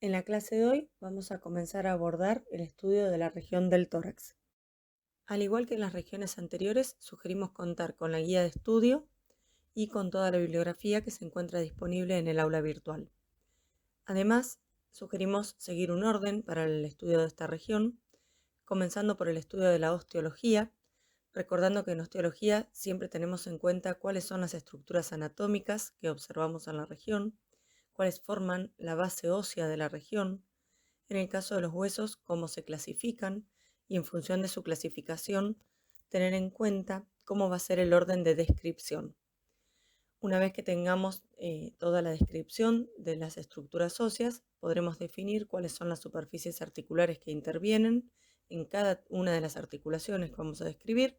En la clase de hoy vamos a comenzar a abordar el estudio de la región del tórax. Al igual que en las regiones anteriores, sugerimos contar con la guía de estudio y con toda la bibliografía que se encuentra disponible en el aula virtual. Además, sugerimos seguir un orden para el estudio de esta región, comenzando por el estudio de la osteología, recordando que en osteología siempre tenemos en cuenta cuáles son las estructuras anatómicas que observamos en la región, cuáles forman la base ósea de la región, en el caso de los huesos, cómo se clasifican y en función de su clasificación, tener en cuenta cómo va a ser el orden de descripción. Una vez que tengamos toda la descripción de las estructuras óseas, podremos definir cuáles son las superficies articulares que intervienen en cada una de las articulaciones que vamos a describir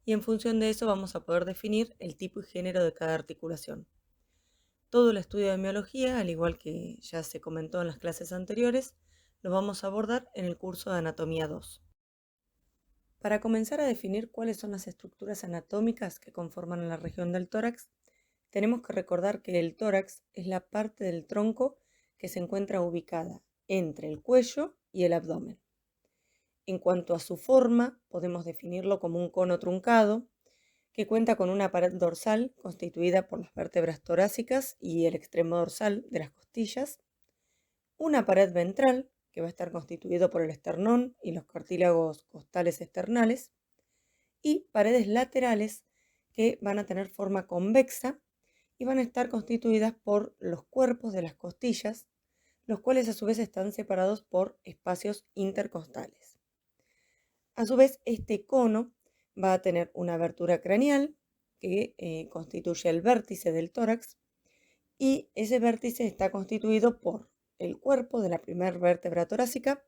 y en función de eso vamos a poder definir el tipo y género de cada articulación. Todo el estudio de miología, al igual que ya se comentó en las clases anteriores, lo vamos a abordar en el curso de Anatomía 2. Para comenzar a definir cuáles son las estructuras anatómicas que conforman la región del tórax, tenemos que recordar que el tórax es la parte del tronco que se encuentra ubicada entre el cuello y el abdomen. En cuanto a su forma, podemos definirlo como un cono truncado, que cuenta con una pared dorsal constituida por las vértebras torácicas y el extremo dorsal de las costillas, una pared ventral, que va a estar constituido por el esternón y los cartílagos costales esternales, y paredes laterales que van a tener forma convexa y van a estar constituidas por los cuerpos de las costillas, los cuales a su vez están separados por espacios intercostales. A su vez, este cono va a tener una abertura craneal que constituye el vértice del tórax y ese vértice está constituido por el cuerpo de la primera vértebra torácica,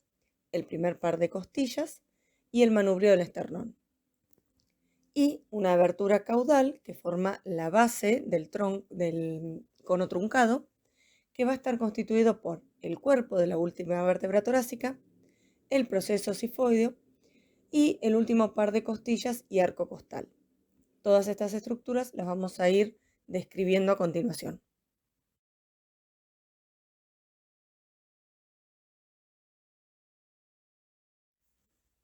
el primer par de costillas y el manubrio del esternón. Y una abertura caudal que forma la base del cono truncado, que va a estar constituido por el cuerpo de la última vértebra torácica, el proceso sifoideo y el último par de costillas y arco costal. Todas estas estructuras las vamos a ir describiendo a continuación.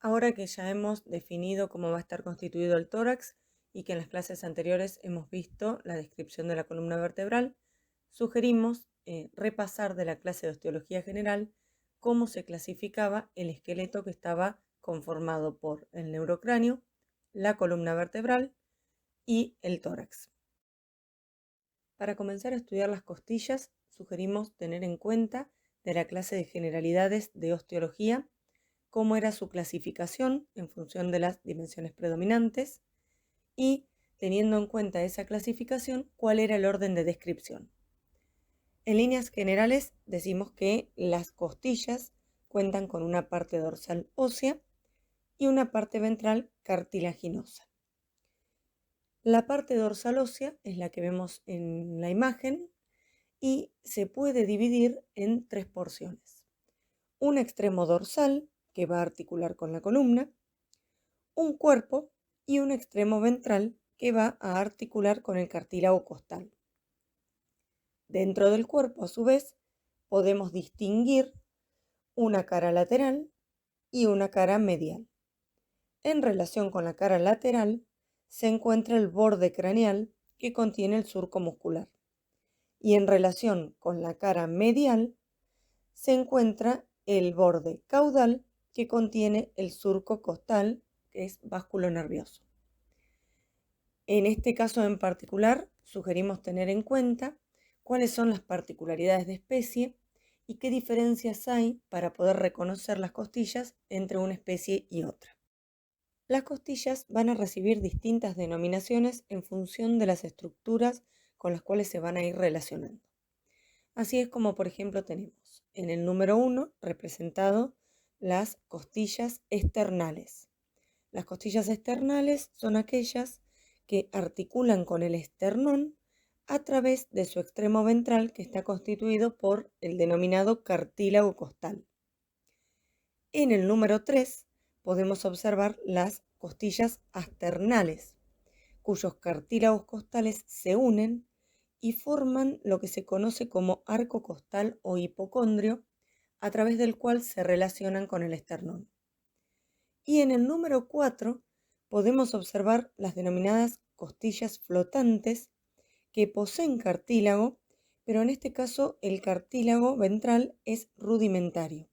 Ahora que ya hemos definido cómo va a estar constituido el tórax y que en las clases anteriores hemos visto la descripción de la columna vertebral, sugerimos repasar de la clase de osteología general cómo se clasificaba el esqueleto que estaba conformado por el neurocráneo, la columna vertebral y el tórax. Para comenzar a estudiar las costillas, sugerimos tener en cuenta de la clase de generalidades de osteología cómo era su clasificación en función de las dimensiones predominantes y, teniendo en cuenta esa clasificación, cuál era el orden de descripción. En líneas generales decimos que las costillas cuentan con una parte dorsal ósea y una parte ventral cartilaginosa. La parte dorsal ósea es la que vemos en la imagen y se puede dividir en tres porciones. Un extremo dorsal, que va a articular con la columna, un cuerpo y un extremo ventral que va a articular con el cartílago costal. Dentro del cuerpo, a su vez, podemos distinguir una cara lateral y una cara medial. En relación con la cara lateral se encuentra el borde craneal que contiene el surco muscular. Y en relación con la cara medial se encuentra el borde caudal que contiene el surco costal, que es básculo nervioso. En este caso en particular, sugerimos tener en cuenta cuáles son las particularidades de especie y qué diferencias hay para poder reconocer las costillas entre una especie y otra. Las costillas van a recibir distintas denominaciones en función de las estructuras con las cuales se van a ir relacionando. Así es como, por ejemplo, tenemos en el número 1 representado las costillas externales. Las costillas externales son aquellas que articulan con el esternón a través de su extremo ventral, que está constituido por el denominado cartílago costal. En el número 3 podemos observar las costillas asternales, cuyos cartílagos costales se unen y forman lo que se conoce como arco costal o hipocondrio a través del cual se relacionan con el esternón. Y en el número 4 podemos observar las denominadas costillas flotantes que poseen cartílago, pero en este caso el cartílago ventral es rudimentario.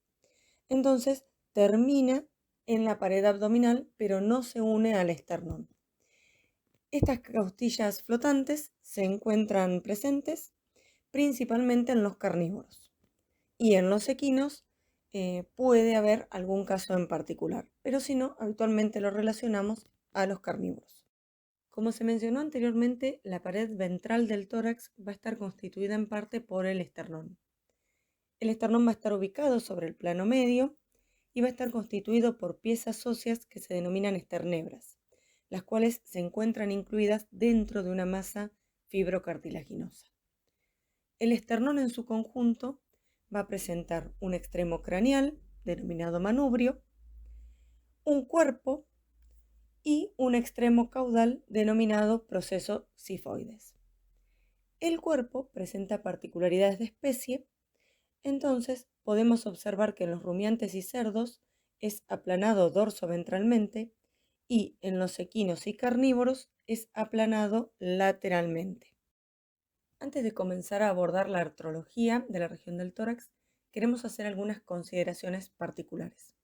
Entonces termina en la pared abdominal, pero no se une al esternón. Estas costillas flotantes se encuentran presentes principalmente en los carnívoros y en los equinos puede haber algún caso en particular, pero si no, habitualmente lo relacionamos a los carnívoros. Como se mencionó anteriormente, la pared ventral del tórax va a estar constituida en parte por el esternón. El esternón va a estar ubicado sobre el plano medio y va a estar constituido por piezas óseas que se denominan esternebras, las cuales se encuentran incluidas dentro de una masa fibrocartilaginosa. El esternón en su conjunto va a presentar un extremo craneal, denominado manubrio, un cuerpo y un extremo caudal denominado proceso sifoides. El cuerpo presenta particularidades de especie, entonces podemos observar que en los rumiantes y cerdos es aplanado dorsoventralmente y en los equinos y carnívoros es aplanado lateralmente. Antes de comenzar a abordar la artrología de la región del tórax, queremos hacer algunas consideraciones particulares.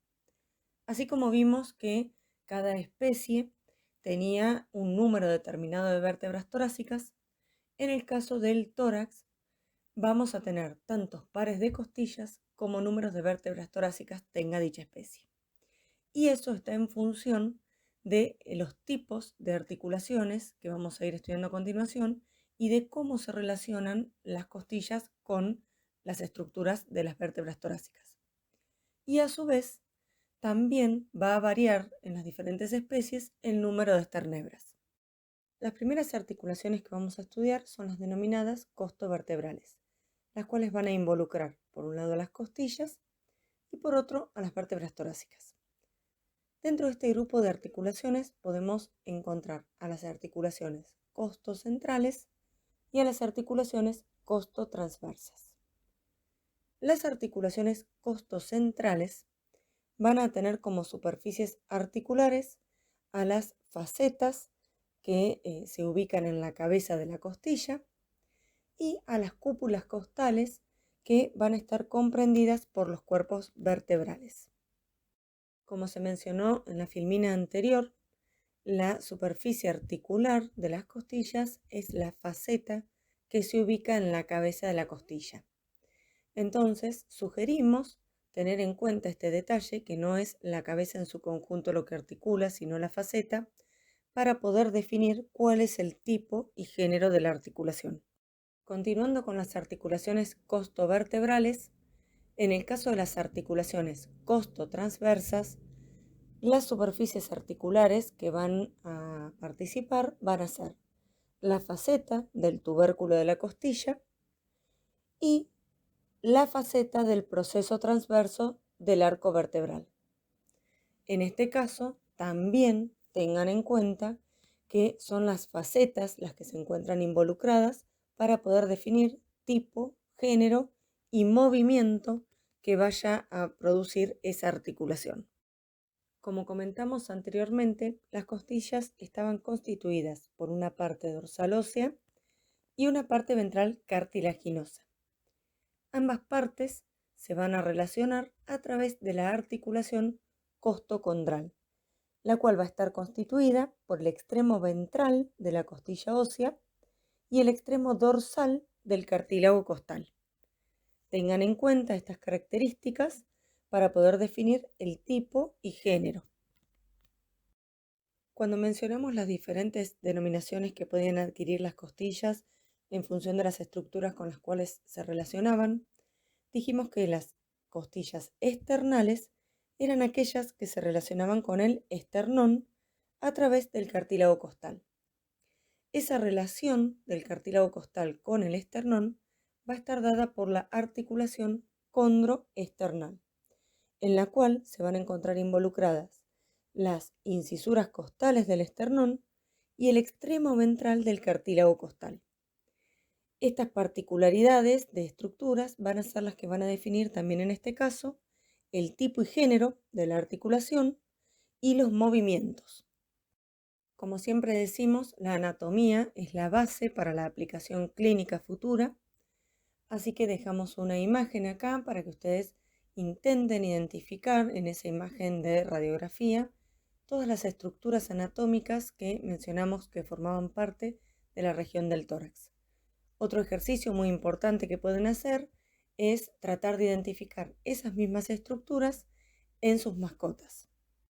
Así como vimos que cada especie tenía un número determinado de vértebras torácicas, en el caso del tórax vamos a tener tantos pares de costillas como números de vértebras torácicas tenga dicha especie. Y eso está en función de los tipos de articulaciones que vamos a ir estudiando a continuación y de cómo se relacionan las costillas con las estructuras de las vértebras torácicas. Y a su vez, también va a variar en las diferentes especies el número de esternebras. Las primeras articulaciones que vamos a estudiar son las denominadas costovertebrales, las cuales van a involucrar por un lado a las costillas y por otro a las vértebras torácicas. Dentro de este grupo de articulaciones podemos encontrar a las articulaciones costocentrales y a las articulaciones costotransversas. Las articulaciones costocentrales van a tener como superficies articulares a las facetas que se ubican en la cabeza de la costilla y a las cúpulas costales que van a estar comprendidas por los cuerpos vertebrales. Como se mencionó en la filmina anterior, la superficie articular de las costillas es la faceta que se ubica en la cabeza de la costilla. Entonces, sugerimos tener en cuenta este detalle, que no es la cabeza en su conjunto lo que articula, sino la faceta, para poder definir cuál es el tipo y género de la articulación. Continuando con las articulaciones costovertebrales, en el caso de las articulaciones costotransversas, las superficies articulares que van a participar van a ser la faceta del tubérculo de la costilla y la faceta del proceso transverso del arco vertebral. En este caso, también tengan en cuenta que son las facetas las que se encuentran involucradas para poder definir tipo, género y movimiento que vaya a producir esa articulación. Como comentamos anteriormente, las costillas estaban constituidas por una parte dorsal ósea y una parte ventral cartilaginosa. Ambas partes se van a relacionar a través de la articulación costocondral, la cual va a estar constituida por el extremo ventral de la costilla ósea y el extremo dorsal del cartílago costal. Tengan en cuenta estas características para poder definir el tipo y género. Cuando mencionamos las diferentes denominaciones que podían adquirir las costillas en función de las estructuras con las cuales se relacionaban, dijimos que las costillas externales eran aquellas que se relacionaban con el esternón a través del cartílago costal. Esa relación del cartílago costal con el esternón va a estar dada por la articulación condroesternal, en la cual se van a encontrar involucradas las incisuras costales del esternón y el extremo ventral del cartílago costal. Estas particularidades de estructuras van a ser las que van a definir también en este caso el tipo y género de la articulación y los movimientos. Como siempre decimos, la anatomía es la base para la aplicación clínica futura, así que dejamos una imagen acá para que ustedes intenten identificar en esa imagen de radiografía todas las estructuras anatómicas que mencionamos que formaban parte de la región del tórax. Otro ejercicio muy importante que pueden hacer es tratar de identificar esas mismas estructuras en sus mascotas.